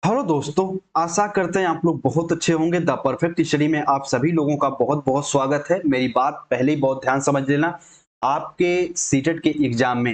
Hello दोस्तों, आशा करते हैं आप लोग बहुत अच्छे होंगे। द परफेक्ट स्टडी में आप सभी लोगों का बहुत बहुत स्वागत है। मेरी बात पहले ही बहुत ध्यान समझ लेना। आपके सीटेट के एग्जाम में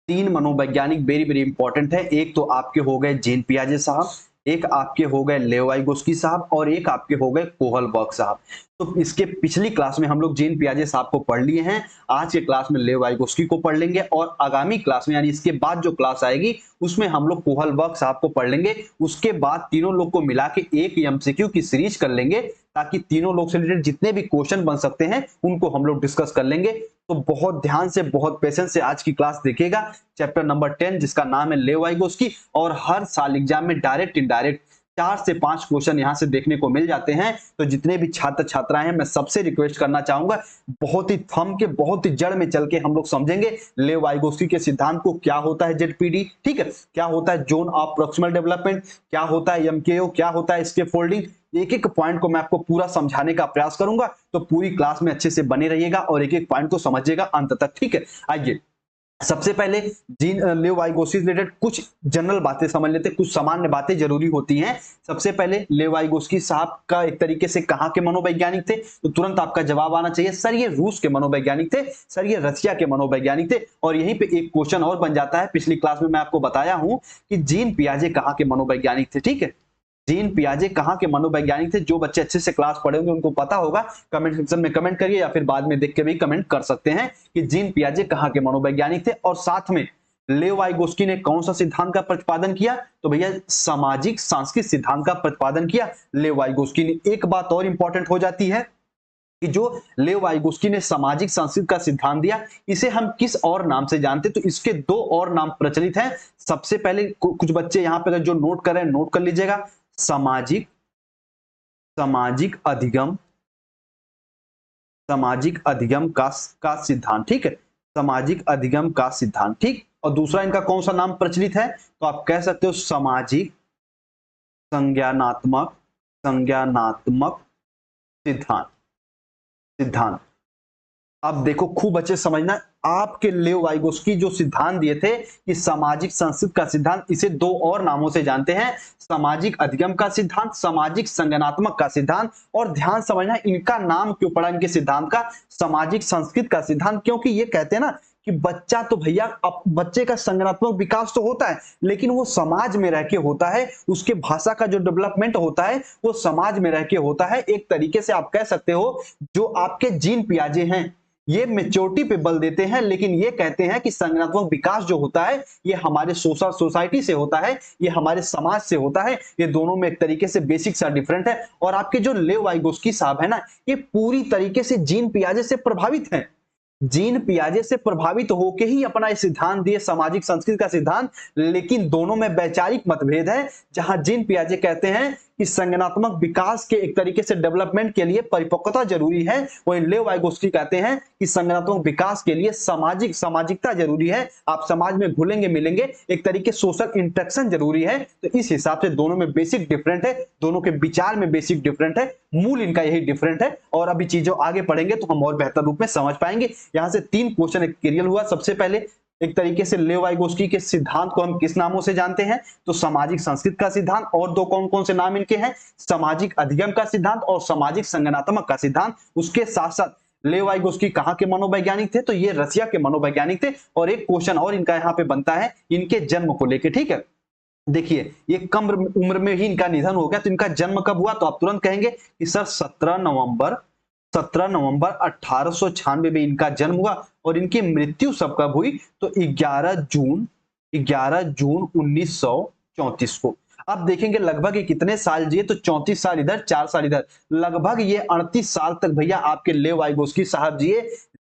तीन मनोवैज्ञानिक वेरी वेरी इंपॉर्टेंट है। एक तो आपके हो गए जीन पियाजे साहब, एक आपके हो गए लेव वाइगोस्की साहब और एक आपके हो गए कोहलबर्ग साहब। तो इसके पिछली क्लास में हम लोग जीन पियाजे साहब को पढ़ लिए हैं। आज के क्लास में लेव वाइगोस्की को पढ़ लेंगे और आगामी क्लास में यानी इसके बाद जो क्लास आएगी उसमें हम लोग कोहलबर्ग साहब को पढ़ लेंगे। उसके बाद तीनों लोग को मिला के एक एमसीक्यू की सीरीज कर लेंगे ताकि तीनों लोग से रिलेटेड जितने भी क्वेश्चन बन सकते हैं उनको हम लोग डिस्कस कर लेंगे। तो बहुत ध्यान से बहुत पेशेंस से आज की क्लास देखिएगा। चैप्टर नंबर 10 जिसका नाम है लेव वाइगोस्की, और हर साल एग्जाम में डायरेक्ट इनडायरेक्ट 4 से 5 क्वेश्चन यहां से देखने को मिल जाते हैं। तो जितने भी छात्र छात्राएं हैं मैं सबसे रिक्वेस्ट करना चाहूंगा, बहुत ही थम के बहुत ही जड़ में चल के हम लोग समझेंगे लेव वाइगोस्की के सिद्धांत को। क्या होता है जेडपीडी, ठीक है, क्या होता है जोन ऑफ प्रोक्सिमल डेवलपमेंट, क्या होता है एमकेओ, क्या होता है स्केप फोल्डिंग। एक एक पॉइंट को मैं आपको पूरा समझाने का प्रयास करूंगा। तो पूरी क्लास में अच्छे से बने रहिएगा और एक एक पॉइंट को समझिएगा अंत तक, ठीक है। आइए सबसे पहले जीन लेव वाइगोस्की रिलेटेड कुछ जनरल बातें समझ लेते हैं, कुछ सामान्य बातें जरूरी होती हैं। सबसे पहले लेव वाइगोस्की साहब का एक तरीके से कहां के मनोवैज्ञानिक थे, तो तुरंत आपका जवाब आना चाहिए सर ये रूस के मनोवैज्ञानिक थे, सर ये रशिया के मनोवैज्ञानिक थे। और यहीं पे एक क्वेश्चन और बन जाता है, पिछली क्लास में मैं आपको बताया हूं कि जीन पियाजे कहां के मनोवैज्ञानिक थे, ठीक है। जीन पियाजे कहां के मनोवैज्ञानिक थे, जो बच्चे अच्छे से क्लास पढ़े होंगे उनको पता होगा। कमेंट सेक्शन में कमेंट करिए या फिर बाद में देख के भी कमेंट कर सकते हैं कि जीन पियाजे कहां के मनोवैज्ञानिक थे। और साथ में लेव वाइगोस्की ने कौन सा सिद्धांत का प्रतिपादन किया, तो भैया सामाजिक सांस्कृतिक सिद्धांत का प्रतिपादन किया लेव वाइगोस्की ने। एक बात और इंपॉर्टेंट हो जाती है कि जो लेव वाइगोस्की ने सामाजिक संस्कृति का सिद्धांत दिया, इसे हम किस और नाम से जानते हैं, तो इसके दो और नाम प्रचलित हैं। सबसे पहले कुछ बच्चे यहां पर जो नोट कर रहे हैं नोट कर लीजिएगा, सामाजिक सामाजिक अधिगम, सामाजिक अधिगम का सिद्धांत, ठीक है, सामाजिक अधिगम का सिद्धांत, ठीक। और दूसरा इनका कौन सा नाम प्रचलित है, तो आप कह सकते हो सामाजिक संज्ञानात्मक संज्ञानात्मक सिद्धांत सिद्धांत। अब देखो खूब अच्छे समझना, आपके लेव वाइगोस्की जो सिद्धांत दिए थे कि सामाजिक संस्कृति का सिद्धांत, इसे दो और नामों से जानते हैं, सामाजिक अधिगम का सिद्धांत, सामाजिक संज्ञानात्मक का सिद्धांत। और ध्यान समझना इनका नाम क्यों पड़ा इनके सिद्धांत का सामाजिक संस्कृति का सिद्धांत, क्योंकि ये कहते हैं ना कि बच्चा तो भैया बच्चे का संज्ञानात्मक विकास तो होता है लेकिन वो समाज में रह के होता है, उसके भाषा का जो डेवलपमेंट होता है वो समाज में रह के होता है। एक तरीके से आप कह सकते हो जो आपके जीन पियाजे हैं ये मेच्योरिटी पे बल देते हैं, लेकिन ये कहते हैं कि संज्ञानात्मक विकास जो होता है ये हमारे सोसाइटी से होता है, ये हमारे समाज से होता है। ये दोनों में एक तरीके से बेसिक सा डिफरेंट है। और आपके जो लेव वाइगोस्की साहब है ना, ये पूरी तरीके से जीन पियाजे से प्रभावित हैं, जीन पियाजे से प्रभावित होकर ही अपना सिद्धांत दिए सामाजिक संस्कृति का सिद्धांत। लेकिन दोनों में वैचारिक मतभेद है, जहां जीन पियाजे कहते हैं कि संज्ञानात्मक विकास के एक तरीके से डेवलपमेंट के लिए परिपक्वता जरूरी है, वहीं लेव वाइगोस्की कहते हैं कि संज्ञानात्मक विकास के लिए सामाजिकता जरूरी है। आप समाज में घुलेंगे मिलेंगे, एक तरीके सोशल इंटरेक्शन जरूरी है। तो इस हिसाब से दोनों में बेसिक डिफरेंट है, दोनों के विचार में बेसिक डिफरेंट है, मूल इनका यही डिफरेंट है। और अभी चीजों आगे पढ़ेंगे तो हम और बेहतर रूप में समझ पाएंगे। यहां से 3 क्वेश्चन क्लियर हुआ। सबसे पहले एक तरीके से लेव वाइगोस्की के सिद्धांत को हम किस नामों से जानते हैं, तो सामाजिक संस्कृति का सिद्धांत, और दो कौन कौन से नाम इनके हैं, सामाजिक अधिगम का सिद्धांत और सामाजिक संज्ञानात्मक का सिद्धांत। उसके साथ साथ लेव वाइगोस्की कहां के मनोवैज्ञानिक थे, तो ये रशिया के मनोवैज्ञानिक थे। और एक क्वेश्चन और इनका यहां पे बनता है इनके जन्म को लेकर, ठीक है। देखिए ये कम उम्र में ही इनका निधन हो गया, तो इनका जन्म कब हुआ, तो आप तुरंत कहेंगे कि सर 17 नवंबर 1896 में इनका जन्म हुआ। और इनकी मृत्यु सब कब हुई, तो 11 जून 1934 को। अब देखेंगे लगभग ये कितने साल जिए, तो 34 साल इधर 4 साल इधर, लगभग ये 38 साल तक भैया आपके लेव वाइगोस्की साहब जिए।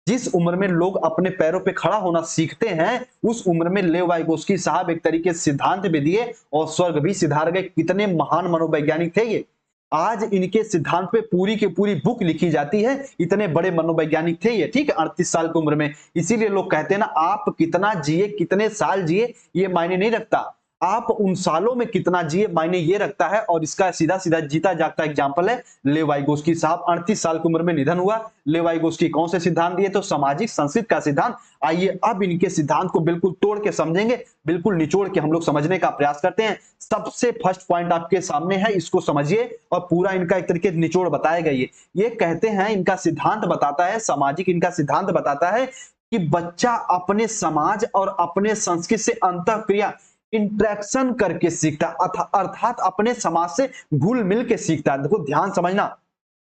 जिस उम्र में लोग अपने पैरों पे खड़ा होना सीखते हैं उस उम्र में लेव वाइगोस्की साहब एक तरीके से सिद्धांत भी दिए और स्वर्ग भी सिधार गए। कितने महान मनोवैज्ञानिक थे ये, आज इनके सिद्धांत पे पूरी की पूरी बुक लिखी जाती है। इतने बड़े मनोवैज्ञानिक थे ये, ठीक है, 38 साल की उम्र में। इसीलिए लोग कहते हैं ना, आप कितना जिए कितने साल जिए ये मायने नहीं रखता, आप उन सालों में कितना जिए मायने ये रखता है। और इसका सीधा सीधा जीता जागता एग्जांपल है लेव वाइगोस्की साहब। 38 साल की उम्र में निधन हुआ। लेव वाइगोस्की कौन से सिद्धांत दिए, तो सामाजिक संस्कृति का सिद्धांत। आइए अब इनके सिद्धांत को बिल्कुल तोड़ के समझेंगे, बिल्कुल निचोड़ के हम लोग समझने का प्रयास करते हैं। सबसे फर्स्ट पॉइंट आपके सामने है, इसको समझिए और पूरा इनका एक तरीके से निचोड़ बताएगा। ये कहते हैं, इनका सिद्धांत बताता है, सामाजिक इनका सिद्धांत बताता है कि बच्चा अपने समाज और अपने संस्कृति से अंतःक्रिया इंटरेक्शन करके सीखता है, अर्थात अपने समाज से घुल मिल के सीखता है। देखो ध्यान समझना,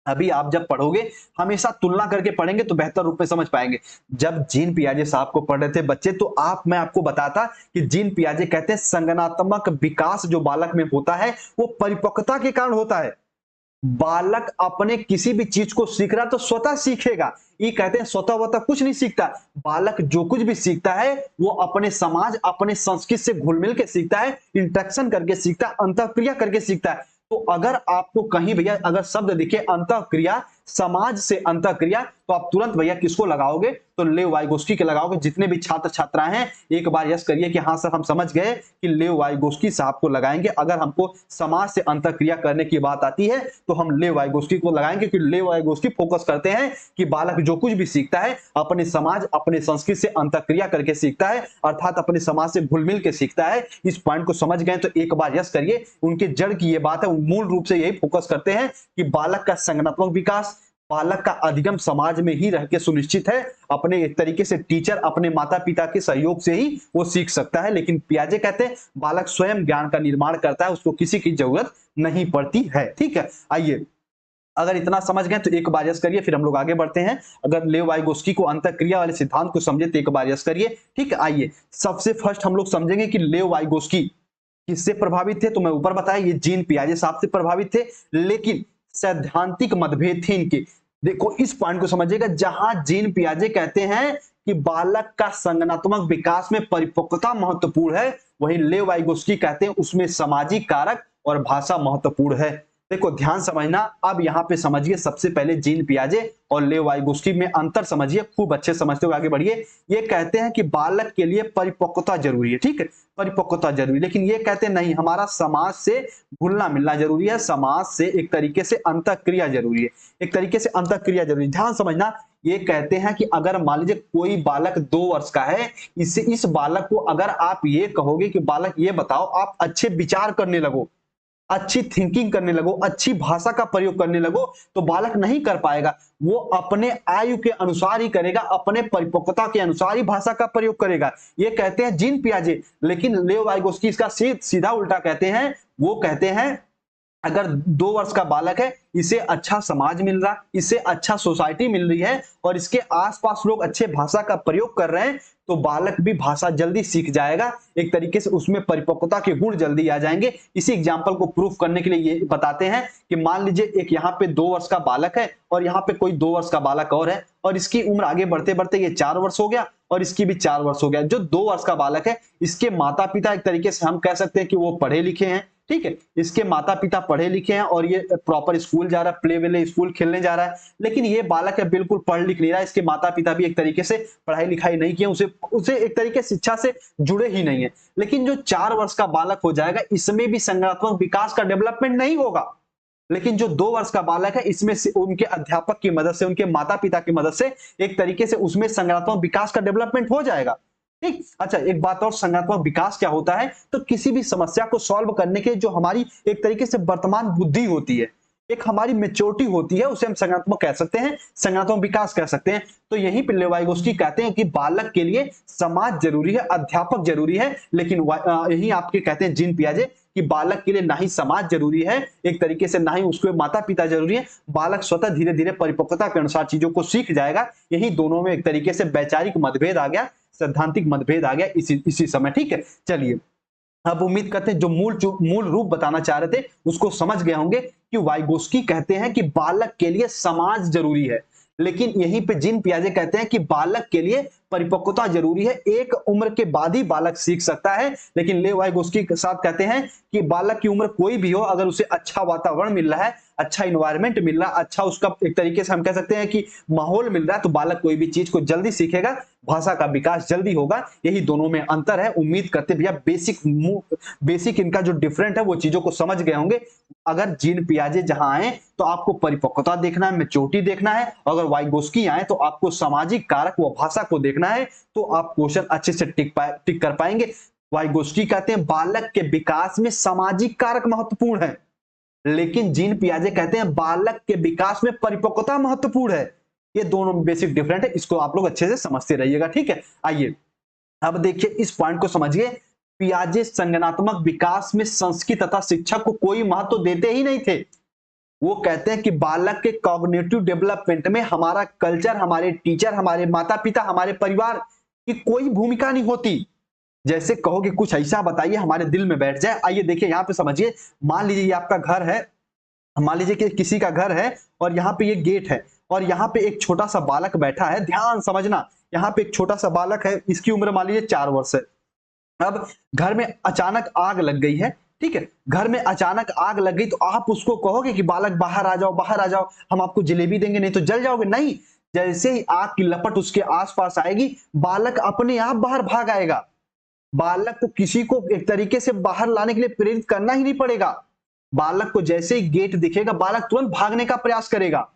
अभी आप जब पढ़ोगे हमेशा तुलना करके पढ़ेंगे तो बेहतर रूप में समझ पाएंगे। जब जीन पियाजे साहब को पढ़ रहे थे बच्चे, तो मैं आपको बताता कि जीन पियाजे कहते हैं संज्ञानात्मक विकास जो बालक में होता है वो परिपक्वता के कारण होता है। बालक अपने किसी भी चीज को सीख रहा तो स्वतः सीखेगा। ये कहते हैं स्वतः वतः कुछ नहीं सीखता। बालक जो कुछ भी सीखता है वो अपने समाज, अपने संस्कृति से घुल मिल के सीखता है, इंटरेक्शन करके सीखता है, अंतःक्रिया करके सीखता है। तो अगर आपको कहीं भैया अगर शब्द दिखे अंतःक्रिया, समाज से अंतःक्रिया, तो आप तुरंत भैया किसको लगाओगे? तो लेव वाइगोस्की के लगाओगे। जितने भी छात्र छात्राएं हैं एक बार यस करिए कि हाँ सर हम समझ गए कि लेव वाइगोस्की साहब को लगाएंगे। अगर हमको समाज से अंतःक्रिया करने की बात आती है तो हम लेव वाइगोस्की को लगाएंगे, क्योंकि लेव वाइगोस्की फोकस करते हैं कि बालक जो कुछ भी सीखता है अपने समाज, अपने संस्कृति से अंतःक्रिया करके सीखता है, अर्थात अपने समाज से घुल मिल के सीखता है। इस पॉइंट को समझ गए तो एक बार यस करिए। उनके जड़ की ये बात है, मूल रूप से यही फोकस करते हैं कि बालक का संज्ञानात्मक विकास, बालक का अधिगम समाज में ही रह के सुनिश्चित है। अपने एक तरीके से टीचर, अपने माता पिता के सहयोग से ही वो सीख सकता है। लेकिन पियाजे कहते हैं बालक स्वयं ज्ञान का निर्माण करता है, उसको किसी की जरूरत नहीं पड़ती है। ठीक है, आइए अगर इतना समझ गए तो एक बार यस करिए, फिर हम लोग आगे बढ़ते हैं। अगर लेव वाइगोस्की को अंतःक्रिया वाले सिद्धांत को समझे तो एक बार यस करिए। ठीक है, आइए सबसे फर्स्ट हम लोग समझेंगे कि लेव वाइगोस्की किससे प्रभावित थे। तो मैं ऊपर बताया ये जीन पियाजे साहब से प्रभावित थे, लेकिन सैद्धांतिक मतभेद थे इनके। देखो इस पॉइंट को समझिएगा, जहां जीन पियाजे कहते हैं कि बालक का संज्ञानात्मक विकास में परिपक्वता महत्वपूर्ण है, वहीं लेव वाइगोस्की कहते हैं उसमें सामाजिक कारक और भाषा महत्वपूर्ण है। देखो ध्यान समझना, अब यहाँ पे समझिए सबसे पहले जीन पियाजे और लेव वाइगोस्की में अंतर समझिए, खूब अच्छे समझते हुए आगे बढ़िए। ये कहते हैं कि बालक के लिए परिपक्वता जरूरी है, ठीक है, परिपक्वता जरूरी, लेकिन ये कहते हैं नहीं, हमारा समाज से घुलना मिलना जरूरी है, समाज से एक तरीके से अंतःक्रिया जरूरी है, एक तरीके से अंतःक्रिया जरूरी है। ध्यान समझना, ये कहते हैं कि अगर मान लीजिए कोई बालक 2 वर्ष का है, इस बालक को अगर आप ये कहोगे कि बालक ये बताओ, आप अच्छे विचार करने लगो, अच्छी थिंकिंग करने लगो, अच्छी भाषा का प्रयोग करने लगो, तो बालक नहीं कर पाएगा। वो अपने आयु के अनुसार ही करेगा, अपने परिपक्वता के अनुसार ही भाषा का प्रयोग करेगा। ये कहते हैं जीन पियाजे। लेकिन लेव वाइगोस्की इसका सीधा उल्टा कहते हैं। वो कहते हैं अगर 2 वर्ष का बालक है, इसे अच्छा समाज मिल रहा, इसे अच्छा सोसाइटी मिल रही है और इसके आसपास लोग अच्छे भाषा का प्रयोग कर रहे हैं, तो बालक भी भाषा जल्दी सीख जाएगा, एक तरीके से उसमें परिपक्वता के गुण जल्दी आ जाएंगे। इसी एग्जांपल को प्रूफ करने के लिए ये बताते हैं कि मान लीजिए एक यहाँ पे 2 वर्ष का बालक है और यहाँ पे कोई 2 वर्ष का बालक और है, और इसकी उम्र आगे बढ़ते बढ़ते ये 4 वर्ष हो गया और इसकी भी 4 वर्ष हो गया। जो 2 वर्ष का बालक है, इसके माता पिता एक तरीके से हम कह सकते हैं कि वो पढ़े लिखे हैं, ठीक है, इसके माता पिता पढ़े लिखे हैं और ये प्रॉपर स्कूल जा रहा है, प्ले वेले स्कूल खेलने जा रहा है। लेकिन ये बालक है बिल्कुल पढ़ लिख नहीं रहा है, इसके माता पिता भी एक तरीके से पढ़ाई लिखाई नहीं किए, उसे एक तरीके से शिक्षा से जुड़े ही नहीं है। लेकिन जो 4 वर्ष का बालक हो जाएगा, इसमें भी संज्ञानात्मक विकास का डेवलपमेंट नहीं होगा। लेकिन जो 2 वर्ष का बालक है, इसमें से उनके अध्यापक की मदद से, उनके माता पिता की मदद से एक तरीके से उसमें संज्ञानात्मक विकास का डेवलपमेंट हो जाएगा। ठीक, अच्छा एक बात और, संज्ञानात्मक विकास क्या होता है? तो किसी भी समस्या को सॉल्व करने के जो हमारी एक तरीके से वर्तमान बुद्धि होती है, एक हमारी मेच्योरिटी होती है, उसे हम संज्ञानात्मक कह सकते हैं, संज्ञानात्मक विकास कह सकते हैं। तो यहीं पे लेव वाइगोस्की कहते हैं कि बालक के लिए समाज जरूरी है, अध्यापक जरूरी है, लेकिन यही आपके कहते हैं जीन पियाजे कि बालक के लिए ना ही समाज जरूरी है, एक तरीके से ना ही उसके माता पिता जरूरी है, बालक स्वतः धीरे धीरे परिपक्वता के अनुसार चीजों को सीख जाएगा। यही दोनों में एक तरीके से वैचारिक मतभेद आ गया, सैद्धांतिक मतभेद आ गया इसी समय। ठीक है, चलिए अब उम्मीद करते हैं जो मूल रूप बताना चाह रहे थे उसको समझ गए होंगे कि वाइगोस्की कहते हैं कि बालक के लिए समाज जरूरी है, लेकिन यहीं पे जीन पियाजे कहते हैं कि बालक के लिए परिपक्वता जरूरी है, एक उम्र के बाद ही बालक सीख सकता है। लेकिन लेव वाइगोस्की के साथ कहते हैं कि बालक की उम्र कोई भी हो, अगर उसे अच्छा वातावरण मिल रहा है, अच्छा इन्वायरमेंट मिल रहा, अच्छा उसका एक तरीके से हम कह सकते हैं कि माहौल मिल रहा है, तो बालक कोई भी चीज को जल्दी सीखेगा, भाषा का विकास जल्दी होगा। यही दोनों में अंतर है। उम्मीद करते भैया बेसिक इनका जो डिफरेंट है वो चीजों को समझ गए होंगे। अगर जीन पियाजे जहां आए तो आपको परिपक्वता देखना है, मैच्योरिटी देखना है। अगर वाइगोस्की आए तो आपको सामाजिक कारक व भाषा को देखना है, तो आप क्वेश्चन अच्छे से टिक कर पाएंगे। वाइगोस्की कहते हैं बालक के विकास में सामाजिक कारक महत्वपूर्ण है, लेकिन जीन पियाजे कहते हैं बालक के विकास में परिपक्वता महत्वपूर्ण है। ये दोनों बेसिक डिफरेंट है, इसको आप लोग अच्छे से समझते रहिएगा, ठीक है। आइए अब देखिए इस पॉइंट को समझिए। पियाजे संज्ञानात्मक विकास में संस्कृति तथा शिक्षक को कोई महत्व देते ही नहीं थे। वो कहते हैं कि बालक के कॉग्निटिव डेवलपमेंट में हमारा कल्चर, हमारे टीचर, हमारे माता पिता, हमारे परिवार की कोई भूमिका नहीं होती। जैसे कहोगे कुछ ऐसा बताइए हमारे दिल में बैठ जाए। आइए देखिए यहाँ पे समझिए। मान लीजिए ये आपका घर है, मान लीजिए कि किसी का घर है और यहाँ पे ये गेट है और यहाँ पे एक छोटा सा बालक बैठा है। ध्यान समझना, यहाँ पे एक छोटा सा बालक है, इसकी उम्र मान लीजिए 4 वर्ष है। अब घर में अचानक आग लग गई है, ठीक है। घर में अचानक आग लग गई तो आप उसको कहोगे कि बालक बाहर आ जाओ, बाहर आ जाओ, हम आपको जलेबी देंगे, नहीं तो जल जाओगे। नहीं, जैसे ही आग की लपट उसके आसपास आएगी, बालक अपने आप बाहर भाग आएगा। बालक को किसी को एक तरीके से बाहर लाने के लिए प्रेरित करना ही नहीं पड़ेगा। बालक को जैसे ही गेट दिखेगा, बालक तुरंत भागने का प्रयास करेगा।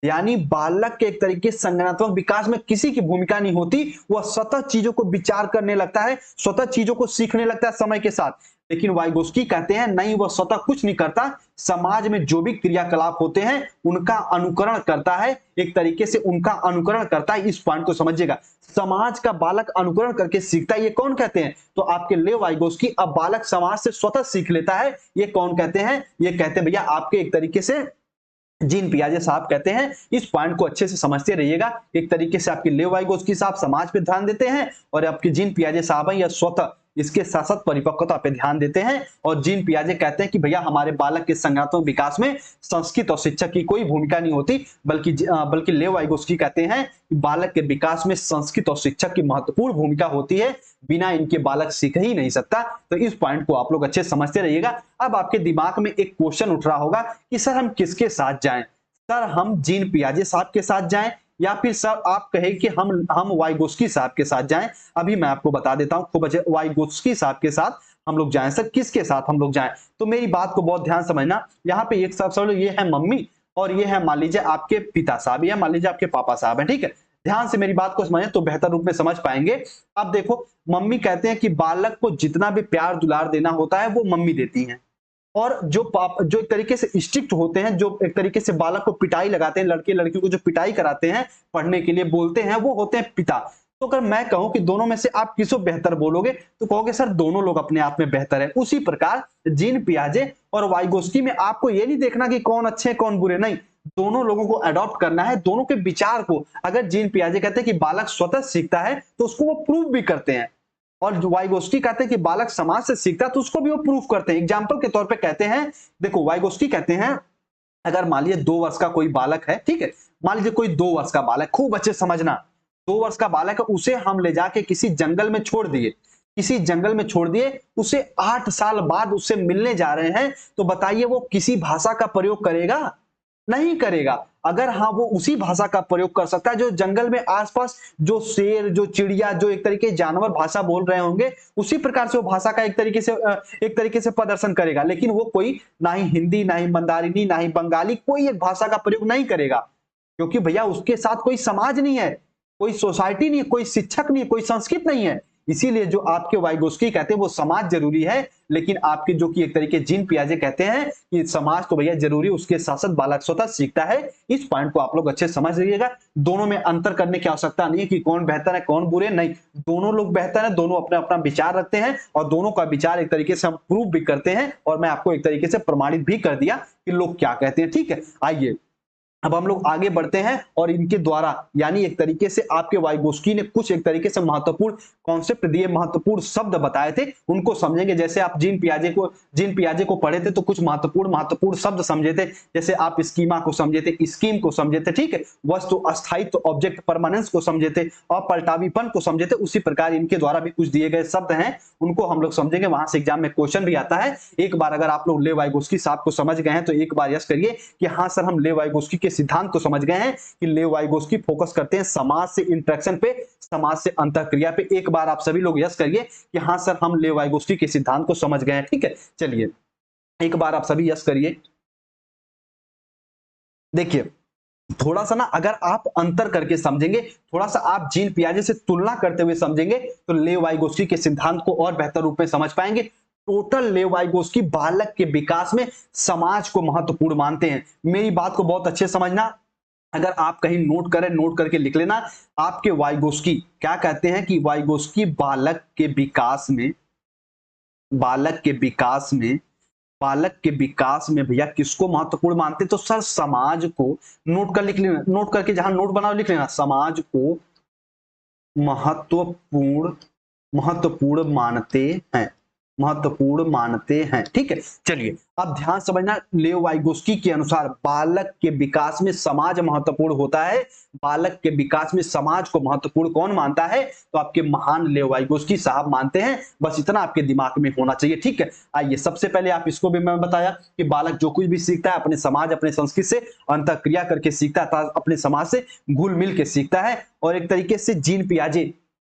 यानी बालक के एक तरीके से संज्ञानात्मक विकास में किसी की भूमिका नहीं होती। वह स्वतः चीजों को विचार करने लगता है, स्वतः चीजों को सीखने लगता है समय के साथ। लेकिन वाइगोस्की कहते हैं नहीं, वह स्वतः कुछ नहीं करता। समाज में जो भी क्रियाकलाप होते हैं उनका अनुकरण करता है, एक तरीके से उनका अनुकरण करता है। इस पॉइंट को समझिएगा। समाज का बालक अनुकरण करके सीखता है, ये कौन कहते हैं? तो आपके लेव वाइगोस्की। अब बालक समाज से स्वतः सीख लेता है, ये कौन कहते हैं? ये कहते हैं भैया आपके एक तरीके से जीन पियाजे साहब कहते हैं। इस पॉइंट को अच्छे से समझते रहिएगा। एक तरीके से आपके लेव वाइगोस्की साहब समाज पे ध्यान देते हैं और आपके जीन पियाजे साहब हैं या स्वतः इसके साथ साथ परिपक्वता पे ध्यान देते हैं। और जीन पियाजे कहते हैं कि भैया हमारे बालक के संज्ञानात्मक विकास में संस्कृत और शिक्षक की कोई भूमिका नहीं होती, बल्कि लेव वाइगोस्की कहते हैं कि बालक के विकास में संस्कृत और शिक्षक की महत्वपूर्ण भूमिका होती है, बिना इनके बालक सीख ही नहीं सकता। तो इस पॉइंट को आप लोग अच्छे समझते रहिएगा। अब आपके दिमाग में एक क्वेश्चन उठ रहा होगा कि सर हम किसके साथ जाएं? सर हम जीन पियाजे साहब के साथ जाएं या फिर सर आप कहें कि हम वाइगोस्की साहब के साथ जाएं? अभी मैं आपको बता देता हूं, खूब अच्छे वाइगोस्की साहब के साथ हम लोग जाएं। सर किसके साथ हम लोग जाएं? तो मेरी बात को बहुत ध्यान समझना। यहाँ पे एक साहब ये है मम्मी और ये है मान लीजिए आपके पिता साहब, या मान लीजिए आपके पापा साहब है, ठीक है। ध्यान से मेरी बात को समझें तो बेहतर रूप में समझ पाएंगे। अब देखो, मम्मी कहते हैं कि बालक को जितना भी प्यार दुलार देना होता है वो मम्मी देती हैं। और जो एक तरीके से स्ट्रिक्ट होते हैं, जो एक तरीके से बालक को पिटाई लगाते हैं, लड़के लड़कियों को जो पिटाई कराते हैं, पढ़ने के लिए बोलते हैं, वो होते हैं पिता। तो अगर मैं कहूं कि दोनों में से आप किसको बेहतर बोलोगे, तो कहोगे सर दोनों लोग अपने आप में बेहतर है। उसी प्रकार जीन पियाजे और वाइगोस्की में आपको ये नहीं देखना कि कौन अच्छे हैं कौन बुरे, नहीं, दोनों लोगों को अडॉप्ट करना है, दोनों के विचार को। अगर जीन पियाजे कहते हैं कि बालक स्वतः सीखता है तो उसको वो प्रूव भी करते हैं, और वाइगोस्की कहते हैं कि बालक समाज से सीखता है तो उसको भी वो प्रूफ करते हैं। एग्जाम्पल के तौर पे कहते हैं, देखो वाइगोस्की कहते हैं अगर मान लीजिए 2 वर्ष का कोई बालक है, ठीक है, मान लीजिए कोई 2 वर्ष का बालक, खूब अच्छे समझना, 2 वर्ष का बालक है, उसे हम ले जाके किसी जंगल में छोड़ दिए, किसी जंगल में छोड़ दिए, उसे 8 साल बाद उससे मिलने जा रहे हैं, तो बताइए वो किसी भाषा का प्रयोग करेगा? नहीं करेगा। अगर हाँ वो उसी भाषा का प्रयोग कर सकता है जो जंगल में आसपास जो शेर, जो चिड़िया, जो एक तरीके जानवर भाषा बोल रहे होंगे, उसी प्रकार से वो भाषा का एक तरीके से प्रदर्शन करेगा। लेकिन वो कोई ना ही हिंदी, ना ही मंदारिनी, ना ही बंगाली, कोई एक भाषा का प्रयोग नहीं करेगा, क्योंकि भैया उसके साथ कोई समाज नहीं है, कोई सोसाइटी नहीं है, कोई शिक्षक नहीं है, कोई संस्कृत नहीं है। इसीलिए जो आपके वाइगोस्की कहते हैं वो समाज जरूरी है, लेकिन आपके जो कि एक तरीके जीन पियाजे कहते हैं कि समाज तो भैया जरूरी, उसके साथ साथ बालक स्वतः सीखता है। इस पॉइंट को आप लोग अच्छे समझ लीजिएगा। दोनों में अंतर करने की आवश्यकता नहीं है कि कौन बेहतर है कौन बुरे, नहीं, दोनों लोग बेहतर है, दोनों अपना अपना विचार रखते हैं और दोनों का विचार एक तरीके से हम प्रूव भी करते हैं, और मैं आपको एक तरीके से प्रमाणित भी कर दिया कि लोग क्या कहते हैं, ठीक है। आइए अब हम लोग आगे बढ़ते हैं और इनके द्वारा यानी एक तरीके से आपके वाइगोस्की ने कुछ एक तरीके से महत्वपूर्ण कॉन्सेप्ट दिए, महत्वपूर्ण शब्द बताए थे, उनको समझेंगे। जैसे आप जीन पियाजे को पढ़े थे तो कुछ महत्वपूर्ण शब्द समझे थे, जैसे आप स्कीमा को समझे थे, स्कीम को समझे थे, ठीक है, वस्तु अस्थायित्व ऑब्जेक्ट परमानेंस को समझे थे और पलटावीपन को समझे थे। उसी प्रकार इनके द्वारा भी कुछ दिए गए शब्द हैं, उनको हम लोग समझेंगे। वहां से एग्जाम में क्वेश्चन भी आता है। एक बार अगर आप लोग ले वाइगोस्की साहब को समझ गए हैं तो एक बार यस करिए कि हाँ सर हम ले वाइगोस्की के सिद्धांत को समझ गए हैं कि ले वाइगोस्की फोकस करते हैं समाज से इंटरेक्शन पे, समाज से अंतःक्रिया पे। एक बार आप सभी लोग यस करिए कि हाँ सर हम ले वाइगोस्की के सिद्धांत को समझ गए हैं, ठीक है। चलिए एक बार आप सभी यस करिए। देखिए थोड़ा सा ना अगर आप अंतर करके समझेंगे, थोड़ा सा आप जीन पियाजे से तुलना करते हुए समझेंगे तो ले वाइगोस्की के सिद्धांत को और बेहतर रूप में समझ पाएंगे। टोटल ले वाइगोस्की बालक के विकास में समाज को महत्वपूर्ण मानते हैं। मेरी बात को बहुत अच्छे से समझना, अगर आप कहीं नोट करें, नोट करके लिख लेना। आपके वाइगोस्की क्या कहते हैं कि वाइगोस्की बालक के विकास में, बालक के विकास में भैया किसको महत्वपूर्ण मानते हैं? तो सर समाज को। नोट कर लिख लेना, नोट करके जहां नोट बनाओ लिख लेना, समाज को महत्वपूर्ण मानते हैं, ठीक है। चलिए अब ध्यान समझना, लेओ वाइगोस्की के अनुसार बालक के विकास में समाज महत्वपूर्ण होता है। बालक के विकास में समाज को महत्वपूर्ण कौन मानता है? तो आपके महान लेओ वाइगोस्की साहब मानते हैं। बस इतना आपके दिमाग में होना चाहिए, ठीक है। आइए सबसे पहले आप इसको भी मैं बताया कि बालक जो कुछ भी सीखता है अपने समाज, अपने संस्कृति से अंतःक्रिया करके सीखता है, अपने समाज से घुल मिल के सीखता है। और एक तरीके से जीन पियाजे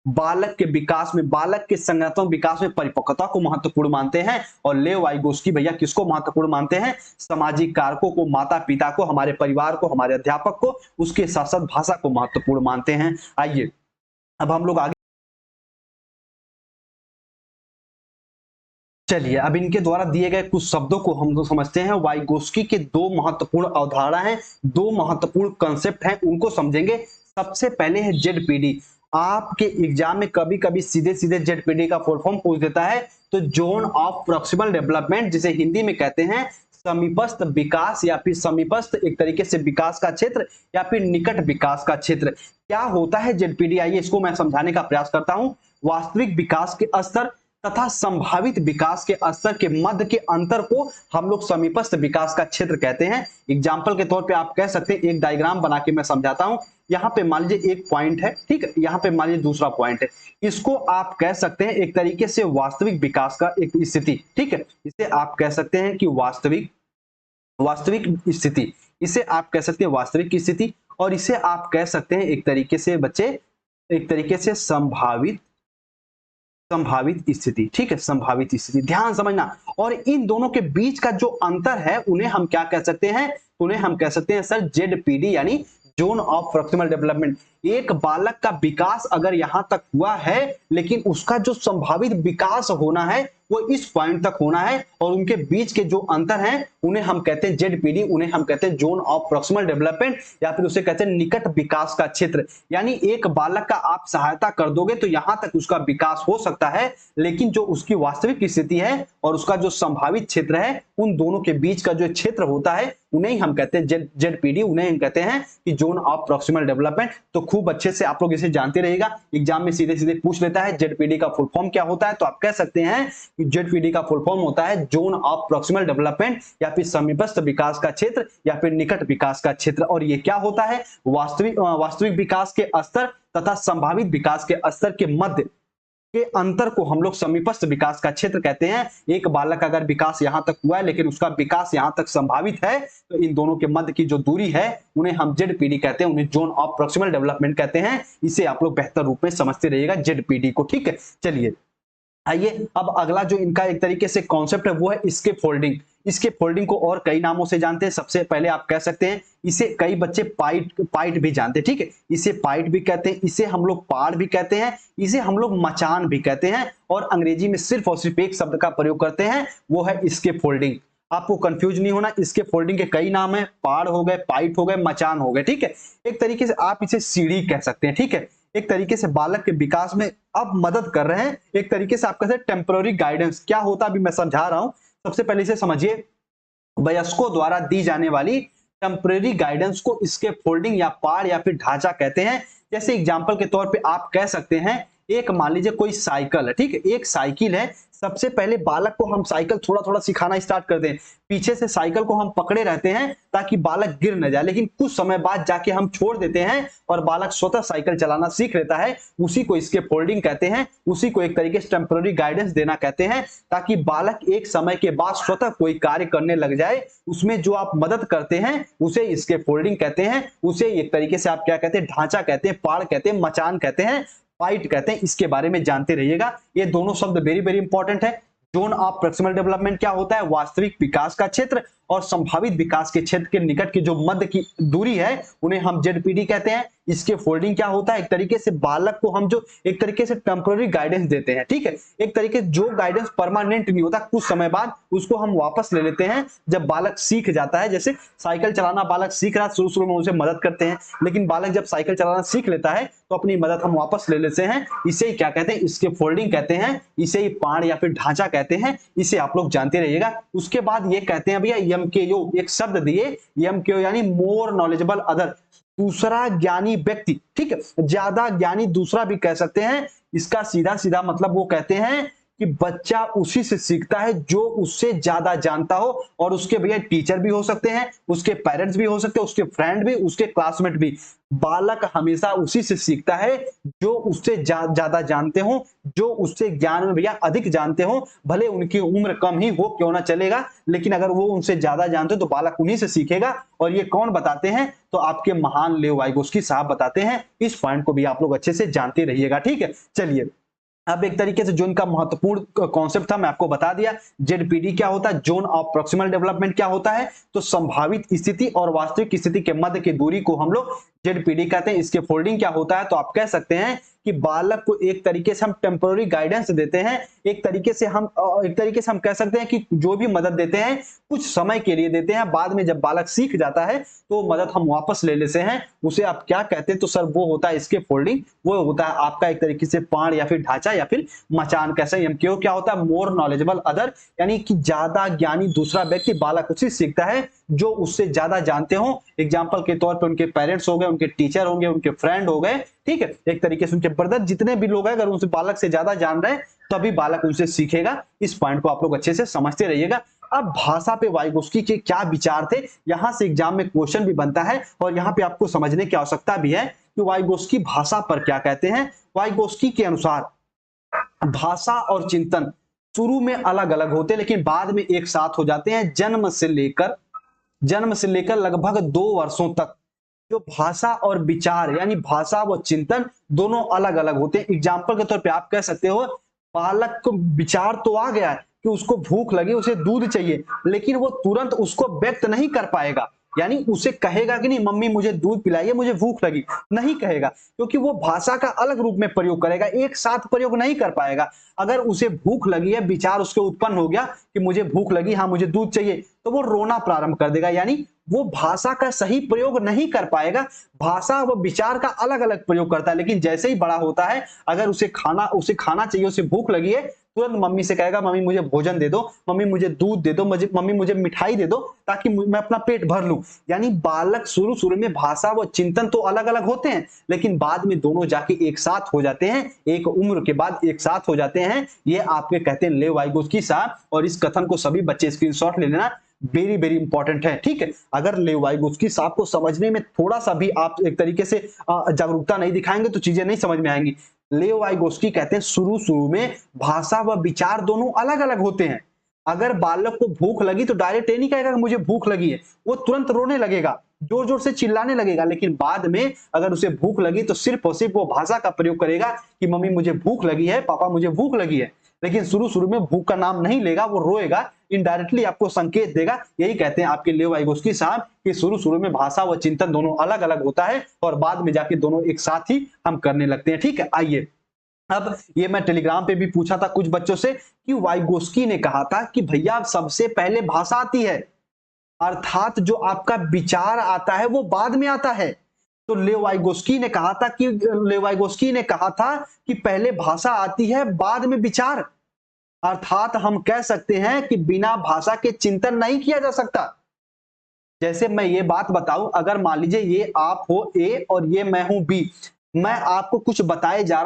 बालक के विकास में, बालक के संज्ञानात्मक विकास में परिपक्वता को महत्वपूर्ण मानते हैं। और लेव वाइगोस्की भैया किसको महत्वपूर्ण मानते हैं? सामाजिक कारकों को, माता पिता को, हमारे परिवार को, हमारे अध्यापक को, उसके साथ साथ भाषा को महत्वपूर्ण मानते हैं। आइए अब हम लोग आगे चलिए, अब इनके द्वारा दिए गए कुछ शब्दों को हम लोग समझते हैं। वाइगोस्की के दो महत्वपूर्ण अवधारणा हैं, दो महत्वपूर्ण कंसेप्ट हैं, उनको समझेंगे। सबसे पहले है जेडपीडी। आपके एग्जाम में कभी कभी सीधे सीधे जेडपीडी का फुल फॉर्म पूछ देता है, तो जोन ऑफ प्रॉक्सिमल डेवलपमेंट, जिसे हिंदी में कहते हैं समीपस्थ विकास, या फिर समीपस्थ एक तरीके से विकास का क्षेत्र, या फिर निकट विकास का क्षेत्र। क्या होता है जेडपीडी? आइए इसको मैं समझाने का प्रयास करता हूं। वास्तविक विकास के स्तर तथा संभावित विकास के स्तर के मध्य के अंतर को हम लोग समीपस्थ विकास का क्षेत्र कहते हैं। एग्जाम्पल के तौर पे आप कह सकते हैं, एक डायग्राम बना के मैं समझाता हूं। यहाँ पे मान लीजिए एक पॉइंट है, ठीक है, यहाँ पे मान लीजिए दूसरा पॉइंट है। इसको आप कह सकते हैं एक तरीके से वास्तविक विकास का एक स्थिति, ठीक है। इसे आप कह सकते हैं कि वास्तविक स्थिति, इसे आप कह सकते हैं वास्तविक की स्थिति, और इसे आप कह सकते हैं एक तरीके से बच्चे, एक तरीके से संभावित स्थिति, ठीक है, संभावित स्थिति। ध्यान समझना। और इन दोनों के बीच का जो अंतर है उन्हें हम क्या कह सकते हैं? उन्हें हम कह सकते हैं सर जेडपीडी, यानी जोन ऑफ प्रॉक्सिमल डेवलपमेंट। एक बालक का विकास अगर यहां तक हुआ है, लेकिन उसका जो संभावित विकास होना है वो इस पॉइंट तक होना है, और उनके बीच के जो अंतर हैं उन्हें हम कहते हैं जेडपीडी, उन्हें हम कहते हैं जोन ऑफ प्रॉक्सिमल डेवलपमेंट, या फिर उसे कहते हैं निकट विकास का क्षेत्र। यानी एक बालक का आप सहायता कर दोगे तो यहां तक उसका विकास हो सकता है, लेकिन जो उसकी वास्तविक स्थिति है और उसका जो संभावित क्षेत्र है, उन दोनों के बीच का जो क्षेत्र होता है उन्हें हम कहते हैं जेडपीडी, उन्हें हम कहते हैं कि जोन ऑफ प्रॉक्सिमल डेवलपमेंट। तो खूब अच्छे से आप लोग इसे जानते रहिएगा, एग्जाम में सीधे सीधे पूछ लेता है जेडपीडी का फुल फॉर्म क्या होता है। तो आप कह सकते हैं कि जेडपीडी का फुल फॉर्म होता है जोन ऑफ प्रॉक्सिमल डेवलपमेंट, या फिर समीपस्थ विकास का क्षेत्र, या फिर निकट विकास का क्षेत्र। और ये क्या होता है? वास्तविक विकास के स्तर तथा संभावित विकास के स्तर के मध्य के अंतर को हम लोग समीपस्थ विकास का क्षेत्र कहते हैं। एक बालक अगर विकास यहां तक हुआ है लेकिन उसका विकास यहां तक संभावित है, तो इन दोनों के मध्य की जो दूरी है उन्हें हम जेडपीडी कहते हैं, उन्हें जोन ऑफ प्रॉक्सिमल डेवलपमेंट कहते हैं। इसे आप लोग बेहतर रूप में समझते रहिएगा जेडपीडी को, ठीक है। चलिए आइए अब अगला जो इनका एक तरीके से कॉन्सेप्ट है वो है स्केप फोल्डिंग। स्केप फोल्डिंग को और कई नामों से जानते हैं। सबसे पहले आप कह सकते हैं, इसे कई बच्चे पाइट भी जानते हैं, ठीक है। इसे पाइट भी कहते हैं, इसे हम लोग पाड़ भी कहते हैं, इसे हम लोग मचान भी कहते हैं, और अंग्रेजी में सिर्फ और सिर्फ एक शब्द का प्रयोग करते हैं, वो है स्केप फोल्डिंग। आपको कंफ्यूज नहीं होना, स्केप फोल्डिंग के कई नाम है, पाड़ हो गए, पाइट हो गए, मचान हो गए, ठीक है। एक तरीके से आप इसे सीढ़ी कह सकते हैं, ठीक है। एक तरीके से बालक के विकास में अब मदद कर रहे हैं। एक तरीके से आप कहते हैं टेम्पररी गाइडेंस। क्या होता है अभी मैं समझा रहा हूं। सबसे पहले इसे समझिए, वयस्कों द्वारा दी जाने वाली टेम्परेरी गाइडेंस को इसके फोल्डिंग या पाड़ या फिर ढांचा कहते हैं। जैसे एग्जांपल के तौर पे आप कह सकते हैं, एक मान लीजिए कोई साइकिल है, ठीक है, एक साइकिल है। सबसे पहले बालक को हम साइकिल थोड़ा थोड़ा सिखाना स्टार्ट कर दें, पीछे से साइकिल को हम पकड़े रहते हैं ताकि बालक गिर न जाए, लेकिन कुछ समय बाद जाके हम छोड़ देते हैं और बालक स्वतः साइकिल चलाना सीख लेता है। उसी को इसके फोल्डिंग कहते हैं, उसी को एक तरीके से टेम्पररी गाइडेंस देना कहते हैं, ताकि बालक एक समय के बाद स्वतः कोई कार्य करने लग जाए। उसमें जो आप मदद करते हैं उसे इसके फोल्डिंग कहते हैं, उसे एक तरीके से आप क्या कहते हैं, ढांचा कहते हैं, पाड़ कहते हैं, मचान कहते हैं, फाइट कहते हैं। इसके बारे में जानते रहिएगा, ये दोनों शब्द वेरी वेरी इंपॉर्टेंट है। जोन ऑफ प्रॉक्सिमल डेवलपमेंट क्या होता है, वास्तविक विकास का क्षेत्र, और संभावित विकास के क्षेत्र के निकट की जो मध्य की दूरी है उन्हें हम जेडपीडी कहते हैं। इसके फोल्डिंग क्या होता है, एक तरीके से बालक को हम जो एक तरीके से टेम्पररी गाइडेंस देते हैं, ठीक है, एक तरीके जो गाइडेंस परमानेंट नहीं होता, कुछ समय बाद उसको हम वापस ले लेते हैं जब बालक सीख जाता है। जैसे साइकिल चलाना बालक सीख रहा है, शुरू शुरू में उसे मदद करते हैं, लेकिन बालक जब साइकिल चलाना सीख लेता है तो अपनी मदद हम वापस ले लेते हैं। इसे क्या कहते हैं, इसके फोल्डिंग कहते हैं, इसे ही पाड़ या फिर ढांचा कहते हैं। इसे आप लोग जानते रहिएगा। उसके बाद ये कहते हैं भैया एमकेओ, एक शब्द दिए एमकेओ यानी मोर नॉलेजेबल अदर, दूसरा ज्ञानी व्यक्ति, ठीक है, ज्यादा ज्ञानी दूसरा भी कह सकते हैं। इसका सीधा सीधा मतलब वो कहते हैं कि बच्चा उसी से सीखता है जो उससे ज्यादा जानता हो, और उसके भैया टीचर भी हो सकते हैं, उसके पेरेंट्स भी हो सकते हैं, उसके फ्रेंड भी, उसके क्लासमेट भी। बालक हमेशा उसी से सीखता है जो उससे ज्यादा जानते हो, जो उससे ज्ञान में भैया अधिक जानते हो, भले उनकी उम्र कम ही हो क्यों ना चलेगा, लेकिन अगर वो उनसे ज्यादा जानते हो तो बालक उन्हीं से सीखेगा। और ये कौन बताते हैं, तो आपके महान लेव वाइगोस्की साहब बताते हैं। इस पॉइंट को भी आप लोग अच्छे से जानते रहिएगा, ठीक है। चलिए, अब एक तरीके से जो इनका महत्वपूर्ण कॉन्सेप्ट था मैं आपको बता दिया। जेडपीडी क्या होता है, जोन ऑफ प्रॉक्सिमल डेवलपमेंट क्या होता है, तो संभावित स्थिति और वास्तविक स्थिति के मध्य की दूरी को हम लोग जेडपीडी कहते हैं। इसके फोल्डिंग क्या होता है, तो आप कह सकते हैं कि बालक को एक तरीके से हम टेम्पररी गाइडेंस देते हैं, एक तरीके से हम कह सकते हैं कि जो भी मदद देते हैं कुछ समय के लिए देते हैं, बाद में जब बालक सीख जाता है तो मदद हम वापस ले लेते हैं। उसे आप क्या कहते हैं, तो सर वो होता है इसके फोल्डिंग, वो होता है आपका एक तरीके से पाड़ या फिर ढांचा या फिर मचान कह सकते हैं। क्यों क्या होता है, मोर नॉलेजेबल अदर, यानी कि ज्यादा ज्ञानी दूसरा व्यक्ति, बालक उसी सीखता है जो उससे ज्यादा जानते हो। एग्जाम्पल के तौर पर उनके पेरेंट्स हो गए, उनके टीचर होंगे, उनके फ्रेंड हो गए, ठीक है, एक तरीके से उनके ब्रदर, जितने भी लोग हैं, अगर उनसे बालक से ज्यादा जान रहे हैं तभी बालक उनसे सीखेगा। इस पॉइंट को आप लोग अच्छे से समझते रहिएगा। अब भाषा पे वाइगोस्की के क्या विचार थे, यहां से एग्जाम में क्वेश्चन भी बनता है और यहां पे आपको समझने की आवश्यकता भी है कि वाइगोस्की भाषा पर क्या कहते हैं। वाइगोस्की के अनुसार भाषा और चिंतन शुरू में अलग अलग होते हैं लेकिन बाद में एक साथ हो जाते हैं। जन्म से लेकर लगभग 2 वर्षों तक जो भाषा और विचार यानी भाषा व चिंतन दोनों अलग अलग होते हैं। एग्जाम्पल के तौर पे आप कह सकते हो, बालक को विचार तो आ गया है कि उसको भूख लगी, उसे दूध चाहिए, लेकिन वो तुरंत उसको व्यक्त नहीं कर पाएगा, यानी उसे कहेगा कि नहीं मम्मी मुझे दूध पिलाइए, मुझे भूख लगी, नहीं कहेगा, क्योंकि वो भाषा का अलग रूप में प्रयोग करेगा, एक साथ प्रयोग नहीं कर पाएगा। अगर उसे भूख लगी है, विचार उसके उत्पन्न हो गया कि मुझे भूख लगी, हाँ मुझे दूध चाहिए, तो वो रोना प्रारंभ कर देगा, यानी वो भाषा का सही प्रयोग नहीं कर पाएगा। भाषा व विचार का अलग अलग प्रयोग करता है, लेकिन जैसे ही बड़ा होता है, अगर उसे खाना चाहिए, उसे भूख लगी है, तुरंत मम्मी से कहेगा मम्मी मुझे भोजन दे दो, मम्मी मुझे दूध दे दो, मम्मी मुझे मिठाई दे दो ताकि मैं अपना पेट भर लूं। यानी बालक शुरू में भाषा व चिंतन तो अलग अलग होते हैं लेकिन बाद में दोनों जाके एक साथ हो जाते हैं, एक उम्र के बाद एक साथ हो जाते हैं। ये आपके कहते हैं लेव वाइगोस्की साहब, और इस कथन को सभी बच्चे स्क्रीनशॉट ले लेना, वेरी वेरी इंपॉर्टेंट है, ठीक है। अगर लेव वाइगोस्की साहब को समझने में थोड़ा सा भी आप एक तरीके से जागरूकता नहीं दिखाएंगे तो चीजें नहीं समझ में आएंगी। लेव वाइगोस्की कहते हैं शुरू में भाषा व विचार दोनों अलग अलग होते हैं। अगर बालक को भूख लगी तो डायरेक्ट ये नहीं कहेगा कि मुझे भूख लगी है, वो तुरंत रोने लगेगा, जोर जोर से चिल्लाने लगेगा, लेकिन बाद में अगर उसे भूख लगी तो सिर्फ और सिर्फ वो भाषा का प्रयोग करेगा कि मम्मी मुझे भूख लगी है, पापा मुझे भूख लगी है, लेकिन शुरू में भूख का नाम नहीं लेगा, वो रोएगा, इनडायरेक्टली आपको संकेत देगा। यही कहते हैं आपके लेव वाइगोस्की साहब कि शुरू में भाषा व चिंतन दोनों अलग अलग होता है और बाद में जाके दोनों एक साथ ही हम करने लगते हैं, ठीक है। आइए, अब ये मैं टेलीग्राम पे भी पूछा था कुछ बच्चों से कि वाइगोस्की ने कहा था कि भैया सबसे पहले भाषा आती है, अर्थात जो आपका विचार आता है वो बाद में आता है। तो लेव वाइगोस्की ने कहा था कि पहले भाषा आती है बाद में विचार, अर्थात हम कह सकते हैं कि बिना भाषा के चिंतन नहीं किया जा सकता। जैसे मैं ये बात बताऊं, अगर मान लीजिए ये आप हो ए और ये मैं हूं बी, मैं आपको कुछ बताए जा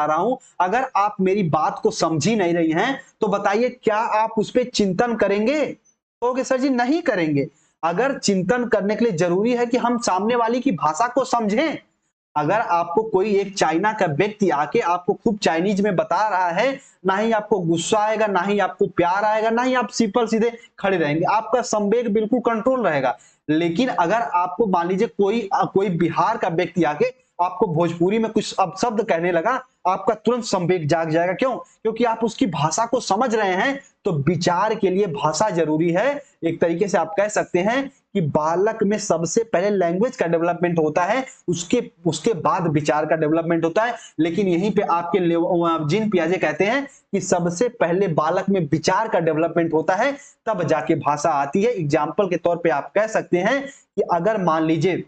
रहा हूं, अगर आप मेरी बात को समझ ही नहीं रही हैं तो बताइए क्या आप उस पर चिंतन करेंगे? कहोगे सर जी नहीं करेंगे। अगर चिंतन करने के लिए जरूरी है कि हम सामने वाली की भाषा को समझें। अगर आपको कोई एक चाइना का व्यक्ति आके आपको खूब चाइनीज में बता रहा है, ना ही आपको गुस्सा आएगा, ना ही आपको प्यार आएगा, ना ही आप सिंपल सीधे खड़े रहेंगे, आपका संवेग बिल्कुल कंट्रोल रहेगा। लेकिन अगर आपको मान लीजिए कोई बिहार का व्यक्ति आके आपको भोजपुरी में कुछ अब शब्द कहने लगा, आपका तुरंत संवेग जाग जाएगा। क्यों? क्योंकि आप उसकी भाषा को समझ रहे हैं। तो विचार के लिए भाषा जरूरी है। एक तरीके से आप कह सकते हैं कि बालक में सबसे पहले लैंग्वेज का डेवलपमेंट होता है, उसके उसके बाद विचार का डेवलपमेंट होता है। लेकिन यहीं पे आपके जीन पियाजे कहते हैं कि सबसे पहले बालक में विचार का डेवलपमेंट होता है, तब जाके भाषा आती है। एग्जाम्पल के तौर पे आप कह सकते हैं कि अगर मान लीजिए,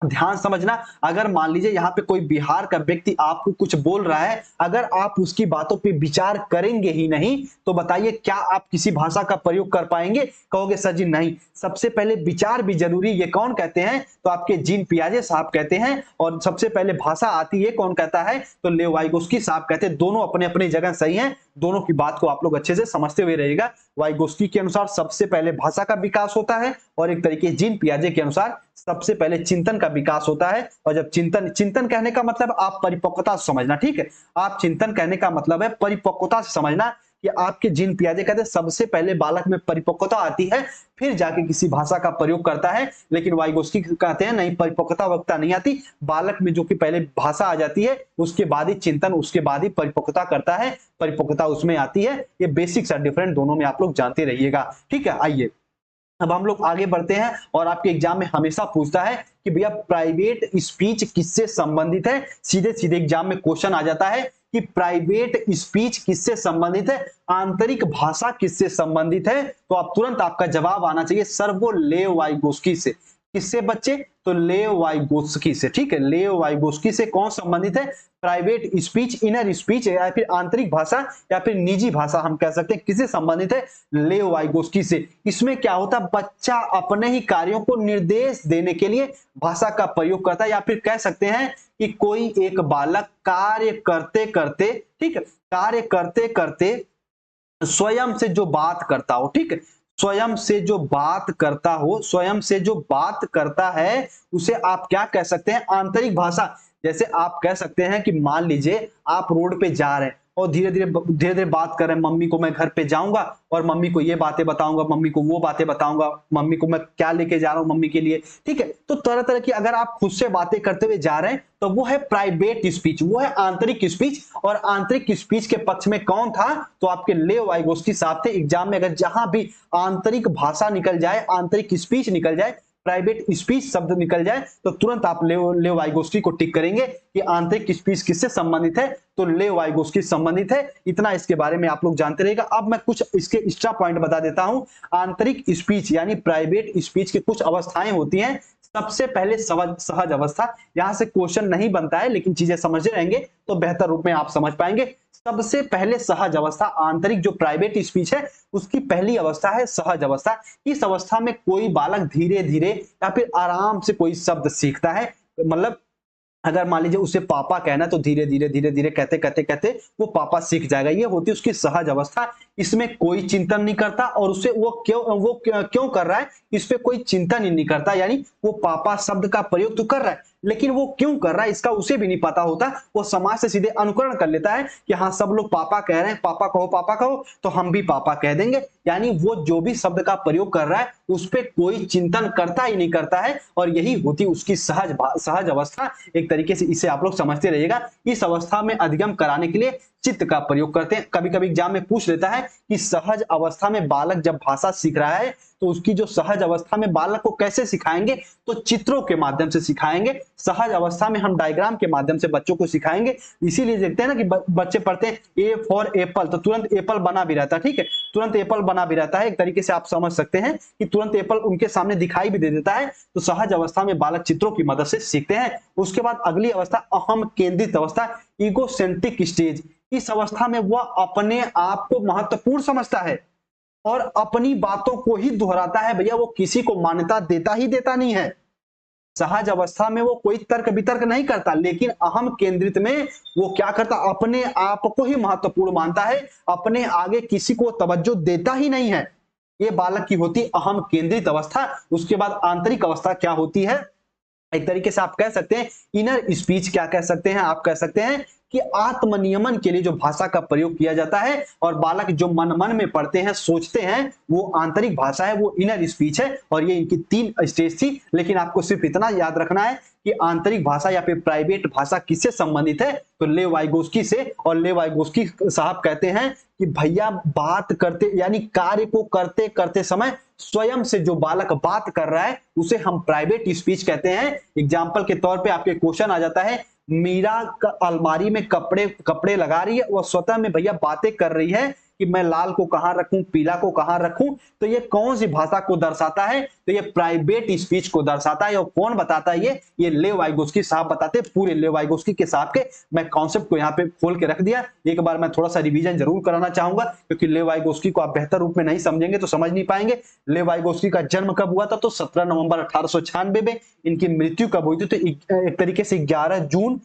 ध्यान समझना, अगर मान लीजिए यहाँ पे कोई बिहार का व्यक्ति आपको कुछ बोल रहा है, अगर आप उसकी बातों पे विचार करेंगे ही नहीं तो बताइए क्या आप किसी भाषा का प्रयोग कर पाएंगे? कहोगे सर जी नहीं। सबसे पहले विचार भी जरूरी। ये कौन कहते हैं? तो आपके जीन पियाजे साहब कहते हैं। और सबसे पहले भाषा आती है, कौन कहता है? तो लेव वाइगोस्की साहब कहते हैं। दोनों अपने अपनी जगह सही हैं, दोनों की बात को आप लोग अच्छे से समझते हुए रहिएगा। वाइगोस्की के अनुसार सबसे पहले भाषा का विकास होता है, और एक तरीके जीन पियाजे के अनुसार सबसे पहले चिंतन का विकास होता है। और जब चिंतन कहने का मतलब आप परिपक्वता से समझना, ठीक है? आप चिंतन कहने का मतलब है परिपक्वता से समझना कि आपके जीन पियाजे कहते हैं सबसे पहले बालक में परिपक्वता आती है, फिर जाके किसी भाषा का प्रयोग करता है। लेकिन वाइगोस्की कहते हैं नहीं, परिपक्वता वक्ता नहीं आती, बालक में जो कि पहले भाषा आ जाती है, उसके बाद ही चिंतन, उसके बाद ही परिपक्वता करता है, परिपक्वता उसमें आती है। ये बेसिक्स आर डिफरेंट, दोनों में आप लोग जानते रहिएगा, ठीक है? आइए अब हम लोग आगे बढ़ते हैं। और आपके एग्जाम में हमेशा पूछता है कि भैया प्राइवेट स्पीच किससे संबंधित है? सीधे सीधे एग्जाम में क्वेश्चन आ जाता है कि प्राइवेट स्पीच किससे संबंधित है, आंतरिक भाषा किससे संबंधित है? तो आप तुरंत आपका जवाब आना चाहिए सर वो लेव वाइगोस्की से। किससे बच्चे? तो लेव वाइगोस्की से, ठीक है? लेव वाइगोस्की से कौन संबंधित है? प्राइवेट स्पीच, इनर स्पीच, या फिर आंतरिक भाषा, या फिर निजी भाषा हम कह सकते हैं, किससे संबंधित है? लेव वाइगोस्की से। इसमें क्या होता है? बच्चा अपने ही कार्यों को निर्देश देने के लिए भाषा का प्रयोग करता है, या फिर कह सकते हैं कि कोई एक बालक कार्य करते करते, ठीक है, कार्य करते करते स्वयं से जो बात करता हो, ठीक है, स्वयं से जो बात करता हो, स्वयं से जो बात करता है, उसे आप क्या कह सकते हैं? आंतरिक भाषा। जैसे आप कह सकते हैं कि मान लीजिए आप रोड पे जा रहे हैं और धीरे धीरे बात कर रहे हैं, मम्मी को मैं घर पे जाऊंगा और मम्मी को ये बातें बताऊंगा, मम्मी को वो बातें बताऊंगा, मम्मी को मैं क्या लेके जा रहा हूं मम्मी के लिए, ठीक है? तो तरह तरह की अगर आप खुद से बातें करते हुए जा रहे हैं तो वो है प्राइवेट स्पीच, वो है आंतरिक स्पीच। और आंतरिक स्पीच के पक्ष में कौन था? तो आपके लेव वाइगोस्की साहब थे। एग्जाम में अगर जहां भी आंतरिक भाषा निकल जाए, आंतरिक स्पीच निकल जाए, प्राइवेट स्पीच शब्द निकल जाए, तो तुरंत आप लेव वाइगोस्की को टिक करेंगे कि आंतरिक स्पीच किससे संबंधित है? तो लेव वाइगोस्की संबंधित है। इतना इसके बारे में आप लोग जानते रहेगा। अब मैं कुछ इसके एक्स्ट्रा पॉइंट बता देता हूं। आंतरिक स्पीच यानी प्राइवेट स्पीच की कुछ अवस्थाएं होती हैं। सबसे पहले सहज अवस्था, यहां से क्वेश्चन नहीं बनता है, लेकिन चीजें समझे रहेंगे तो बेहतर रूप में आप समझ पाएंगे। सबसे पहले सहज अवस्था, आंतरिक जो प्राइवेट स्पीच है उसकी पहली अवस्था है सहज अवस्था। इस अवस्था में कोई बालक धीरे धीरे या फिर आराम से कोई शब्द सीखता है। मतलब अगर मान लीजिए उसे पापा कहना, तो धीरे धीरे कहते कहते कहते वो पापा सीख जाएगा। ये होती है उसकी सहज अवस्था। इसमें कोई चिंतन नहीं करता, और उससे वो क्यों कर रहा है इस पे कोई चिंतन ही नहीं करता। यानी वो पापा शब्द का प्रयोग तो कर रहा है, लेकिन वो क्यों कर रहा है इसका उसे भी नहीं पता होता। वो समाज से सीधे अनुकरण कर लेता है कि हाँ सब लोग पापा कह रहे हैं, पापा कहो तो हम भी पापा कह देंगे। यानी वो जो भी शब्द का प्रयोग कर रहा है उस पर कोई चिंतन करता ही नहीं करता है, और यही होती उसकी सहज अवस्था। एक तरीके से इसे आप लोग समझते रहिएगा। इस अवस्था में अधिगम कराने के लिए चित्त का प्रयोग करते हैं। कभी कभी एग्जाम में पूछ लेता है कि सहज अवस्था में बालक जब भाषा सीख रहा है तो उसकी जो सहज अवस्था में बालक को कैसे सिखाएंगे? तो चित्रों के माध्यम से सिखाएंगे। सहज अवस्था में हम डायग्राम के माध्यम से बच्चों को सिखाएंगे। इसीलिए देखते हैं ना कि बच्चे पढ़ते हैं ए फॉर एप्पल, तो तुरंत एप्पल बना भी रहता है, ठीक है, तुरंत एप्पल बना भी रहता है। एक तरीके से आप समझ सकते हैं कि तुरंत एप्पल उनके सामने दिखाई भी दे देता है। तो सहज अवस्था में बालक चित्रों की मदद से सीखते हैं। उसके बाद अगली अवस्था अहम केंद्रित अवस्था, ईगोसेंट्रिक स्टेज। इस अवस्था में वह अपने आप को महत्वपूर्ण समझता है और अपनी बातों को ही दोहराता है भैया, वो किसी को मान्यता देता नहीं है। सहज अवस्था में वो कोई तर्क वितर्क नहीं करता, लेकिन अहम केंद्रित में वो क्या करता, अपने आप को ही महत्वपूर्ण मानता है, अपने आगे किसी को तवज्जो देता ही नहीं है। ये बालक की होती अहम केंद्रित अवस्था। उसके बाद आंतरिक अवस्था क्या होती है, एक तरीके से आप कह सकते हैं इनर स्पीच। क्या कह सकते हैं, आप कह सकते हैं कि आत्मनियमन के लिए जो भाषा का प्रयोग किया जाता है और बालक जो मन मन में पढ़ते हैं सोचते हैं, वो आंतरिक भाषा है, वो इनर स्पीच है। और ये इनकी 3 स्टेज थी, लेकिन आपको सिर्फ इतना याद रखना है कि आंतरिक भाषा या फिर प्राइवेट भाषा किससे संबंधित है, तो लेव वाइगोस्की से। और लेव वाइगोस्की साहब कहते हैं कि भैया बात करते यानी कार्य को करते करते समय स्वयं से जो बालक बात कर रहा है उसे हम प्राइवेट स्पीच कहते हैं। एग्जाम्पल के तौर पे आपके क्वेश्चन आ जाता है, मीरा अलमारी में कपड़े लगा रही है, वह स्वतः में भैया बातें कर रही है कि मैं लाल को कहां रखूं, पीला को कहां रखूं। तो ये कौन सी भाषा को दर्शाता है, तो ये प्राइवेट स्पीच को दर्शाता है। और कौन बताता है ये लेव वाइगोस्की साहब बताते हैं। पूरे लेव वाइगोस्की के साहब के मैं कॉन्सेप्ट को यहाँ पे खोल के रख दिया। एक बार मैं थोड़ा सा रिवीजन जरूर कराना चाहूंगा, क्योंकि लेव वाइगोस्की को आप बेहतर रूप में नहीं समझेंगे तो समझ नहीं पाएंगे। लेव वाइगोस्की का जन्म कब हुआ था, तो 17 नवंबर 1896 में। इनकी मृत्यु कब हुई थी, तो एक तरीके से 11 जून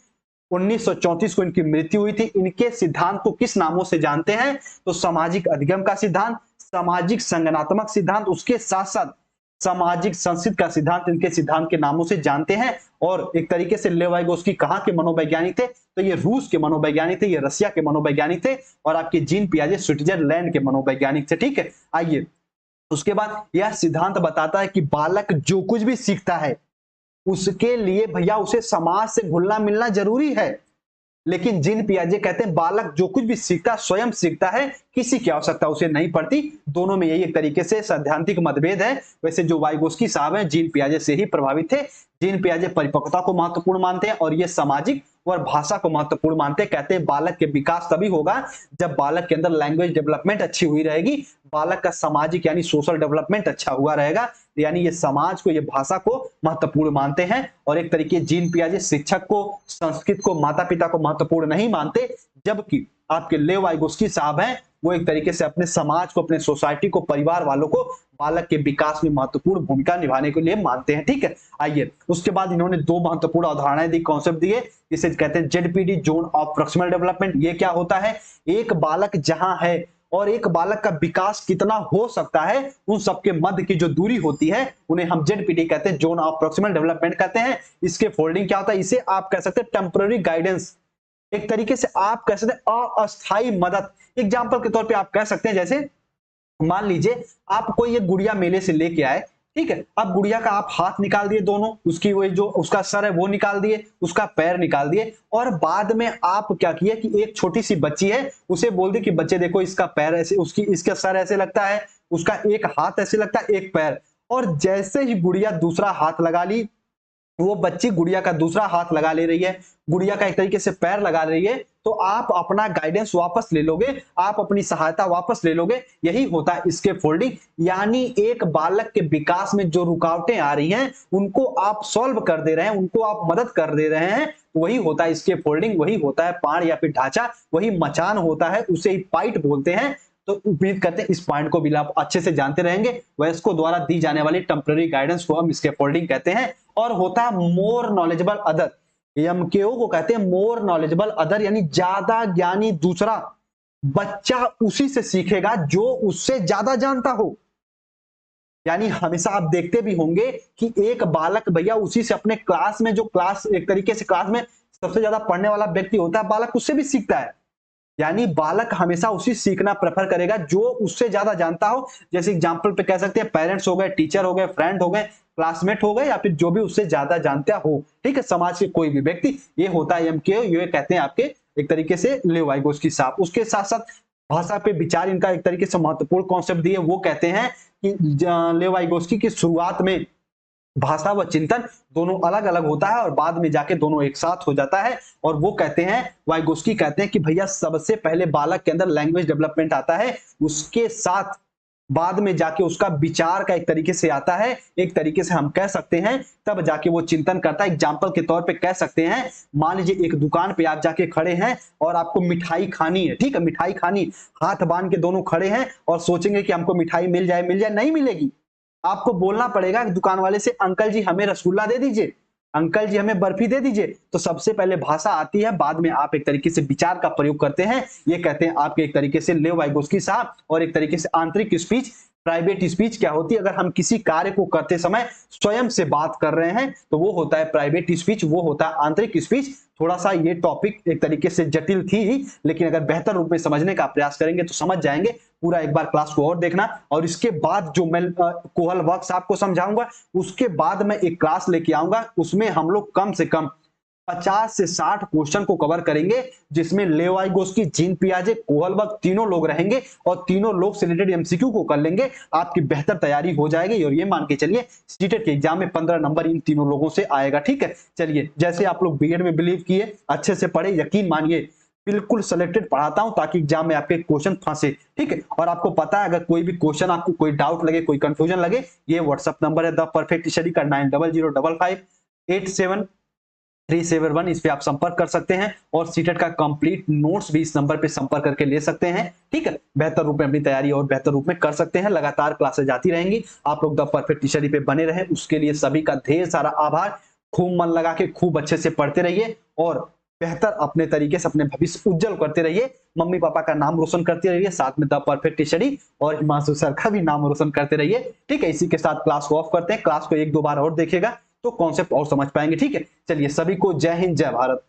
1934 को इनकी मृत्यु हुई थी। इनके सिद्धांत को किस नामों से जानते हैं, तो सामाजिक अधिगम का सिद्धांत, सामाजिक संगठनात्मक सिद्धांत, उसके साथ साथ सामाजिक संस्कृति का सिद्धांत, इनके सिद्धांत के नामों से जानते हैं। और एक तरीके से लेव वाइगोस्की कहां के मनोवैज्ञानिक थे, तो ये रूस के मनोवैज्ञानिक थे, ये रसिया के मनोवैज्ञानिक थे। और आपके जीन पियाजे स्विट्जरलैंड के मनोवैज्ञानिक थे। ठीक है, आइए उसके बाद यह सिद्धांत बताता है कि बालक जो कुछ भी सीखता है उसके लिए भैया उसे समाज से घुलना मिलना जरूरी है। लेकिन जीन पियाजे कहते हैं बालक जो कुछ भी सीखता स्वयं सीखता है, किसी की आवश्यकता उसे नहीं पड़ती। दोनों में यही एक तरीके से सैद्धांतिक मतभेद है। वैसे जो वाइगोस्की साहब हैं जीन पियाजे से ही प्रभावित थे। जीन पियाजे परिपक्वता को महत्वपूर्ण मानते हैं और ये सामाजिक और भाषा को महत्वपूर्ण मानते हैं। कहते हैं बालक के विकास तभी होगा जब बालक के अंदर लैंग्वेज डेवलपमेंट अच्छी हुई रहेगी, बालक का सामाजिक यानी सोशल डेवलपमेंट अच्छा हुआ रहेगा। यानी ये समाज को, ये भाषा को महत्वपूर्ण मानते हैं। और एक तरीके जीन पियाजे शिक्षक को, संस्कृत को, माता पिता को महत्वपूर्ण नहीं मानते, जबकि आपके लेव वाइगोस्की साहब हैं वो एक तरीके से अपने समाज को, अपने सोसाइटी को, परिवार वालों को बालक के विकास में महत्वपूर्ण भूमिका निभाने के लिए मानते हैं। ठीक है, आइए उसके बाद इन्होंने 2 महत्वपूर्ण अवधारणाएं दी, कॉन्सेप्ट दिए, जिसे कहते हैं ZPD, zone of proximal development. ये क्या होता है, एक बालक जहां है और एक बालक का विकास कितना हो सकता है, उन सबके मध्य की जो दूरी होती है उन्हें हम जेडपीडी कहते हैं, जोन ऑफ प्रॉक्सिमल डेवलपमेंट कहते हैं। इसके फोल्डिंग क्या होता है, इसे आप कह सकते हैं टेम्पररी गाइडेंस, एक तरीके से आप कह सकते हैं अस्थायी मदद। एग्जाम्पल के तौर पे आप कह सकते हैं, जैसे मान लीजिए आप कोई एक गुड़िया मेले से लेके आए, ठीक है, अब गुड़िया का आप हाथ निकाल दिए दोनों, उसकी वो जो उसका सर है वो निकाल दिए, उसका पैर निकाल दिए, और बाद में आप क्या किए कि एक छोटी सी बच्ची है उसे बोल दिए कि बच्चे देखो इसका पैर ऐसे, उसकी इसका सर ऐसे लगता है, उसका एक हाथ ऐसे लगता है, एक पैर। और जैसे ही गुड़िया दूसरा हाथ लगा ली, वो बच्ची गुड़िया का दूसरा हाथ लगा ले रही है, गुड़िया का एक तरीके से पैर लगा रही है, तो आप अपना गाइडेंस वापस ले लोगे, आप अपनी सहायता वापस ले लोगे। यही होता है इसके फोल्डिंग। यानी एक बालक के विकास में जो रुकावटें आ रही हैं उनको आप सॉल्व कर दे रहे हैं, उनको आप मदद कर दे रहे हैं, वही होता है इसके फोल्डिंग, वही होता है पाड़ या फिर ढांचा, वही मचान होता है, उसे ही पाइट बोलते हैं। तो उम्मीद करते हैं इस पॉइंट को भी आप अच्छे से जानते रहेंगे। वयस्कों द्वारा दी जाने वाली टेम्पररी गाइडेंस को हम इसके फोल्डिंग कहते हैं। और होता है मोर नॉलेजेबल अदर, एमकेओ को कहते हैं मोर नॉलेजेबल अदर, यानी ज्यादा ज्ञानी दूसरा। बच्चा उसी से सीखेगा जो उससे ज्यादा जानता हो। यानी हमेशा आप देखते भी होंगे कि एक बालक भैया उसी से अपने क्लास में, जो क्लास एक तरीके से क्लास में सबसे ज्यादा पढ़ने वाला व्यक्ति होता है, बालक उससे भी सीखता है। यानी बालक हमेशा उसी सीखना प्रेफर करेगा जो उससे ज्यादा जानता हो। जैसे एग्जांपल पे कह सकते हैं पेरेंट्स हो गए, टीचर हो गए, फ्रेंड हो गए, क्लासमेट हो गए, या फिर जो भी उससे ज्यादा जानता हो। ठीक है, समाज के कोई भी व्यक्ति, ये होता है एमके, ये कहते हैं आपके एक तरीके से लेव वाइगोस्की साहब। उसके साथ साथ भाषा पे विचार इनका एक तरीके से महत्वपूर्ण कॉन्सेप्ट दिए। वो कहते हैं कि लेव वाइगोस्की की शुरुआत में भाषा व चिंतन दोनों अलग अलग होता है और बाद में जाके दोनों एक साथ हो जाता है। और वो कहते हैं, वाइगोस्की कहते हैं कि भैया सबसे पहले बालक के अंदर लैंग्वेज डेवलपमेंट आता है, उसके साथ बाद में जाके उसका विचार का एक तरीके से आता है, एक तरीके से हम कह सकते हैं, तब जाके वो चिंतन करता है। एग्जाम्पल के तौर पे कह सकते हैं, मान लीजिए एक दुकान पे आप जाके खड़े हैं और आपको मिठाई खानी है, ठीक है, मिठाई खानी, हाथ बांध के दोनों खड़े हैं और सोचेंगे कि हमको मिठाई मिल जाए, नहीं मिलेगी। आपको बोलना पड़ेगा दुकान वाले से, अंकल जी हमें रसगुल्ला दे दीजिए, अंकल जी हमें बर्फी दे दीजिए। तो सबसे पहले भाषा आती है, बाद में आप एक तरीके से विचार का प्रयोग करते हैं। ये कहते हैं आपके एक तरीके से लेव वाइगोस्की साहब। और एक तरीके से आंतरिक स्पीच, प्राइवेट स्पीच क्या होती है, अगर हम किसी कार्य को करते समय स्वयं से बात कर रहे हैं तो वो होता है प्राइवेट स्पीच, वो होता है आंतरिक स्पीच। थोड़ा सा ये टॉपिक एक तरीके से जटिल थी, लेकिन अगर बेहतर रूप में समझने का प्रयास करेंगे तो समझ जाएंगे। पूरा एक बार क्लास को और देखना, और इसके बाद जो मैं कोहल वर्क्स आपको समझाऊंगा, उसके बाद मैं एक क्लास लेके आऊंगा, उसमें हम लोग कम से कम 50 से 60 क्वेश्चन को कवर करेंगे, जिसमें लेव वाइगोस्की, जीन पियाजे, कोहलबर्ग तीनों लोग रहेंगे और तीनों लोग से रिलेटेड एमसीक्यू को कर लेंगे। आपकी बेहतर तैयारी हो जाएगी और ये मान के चलिए सीटेट के एग्जाम में 15 नंबर इन तीनों लोगों से आएगा। ठीक है, चलिए, जैसे आप लोग बीएड में बिलीव किए, अच्छे से पढ़े, यकीन मानिए बिल्कुल सिलेक्टेड पढ़ाता हूं ताकि एग्जाम में आपके क्वेश्चन फंसे। ठीक है, और आपको पता है अगर कोई भी क्वेश्चन, आपको कोई डाउट लगे, कोई कंफ्यूजन लगे, ये व्हाट्सएप नंबर है द परफेक्ट स्टडी का 9005587371, इस पे आप संपर्क कर सकते हैं और सीटेट का कंप्लीट नोट्स भी इस नंबर पे संपर्क करके ले सकते हैं। ठीक है, बेहतर रूप में अपनी तैयारी और बेहतर रूप में कर सकते हैं। लगातार क्लासेस जाती रहेंगी, आप लोग द परफेक्ट स्टडी पे बने रहे, उसके लिए सभी का ढेर सारा आभार। खूब मन लगा के खूब अच्छे से पढ़ते रहिए और बेहतर अपने तरीके से अपने भविष्य उज्जवल करते रहिए। मम्मी पापा का नाम रोशन करते रहिए, साथ में द परफेक्ट स्टडी और हिमांशु सर का भी नाम रोशन करते रहिए। ठीक है, इसी के साथ क्लास को ऑफ करते हैं। क्लास को एक दो बार और देखेगा तो कॉन्सेप्ट और समझ पाएंगे। ठीक है, चलिए, सभी को जय हिंद, जय भारत।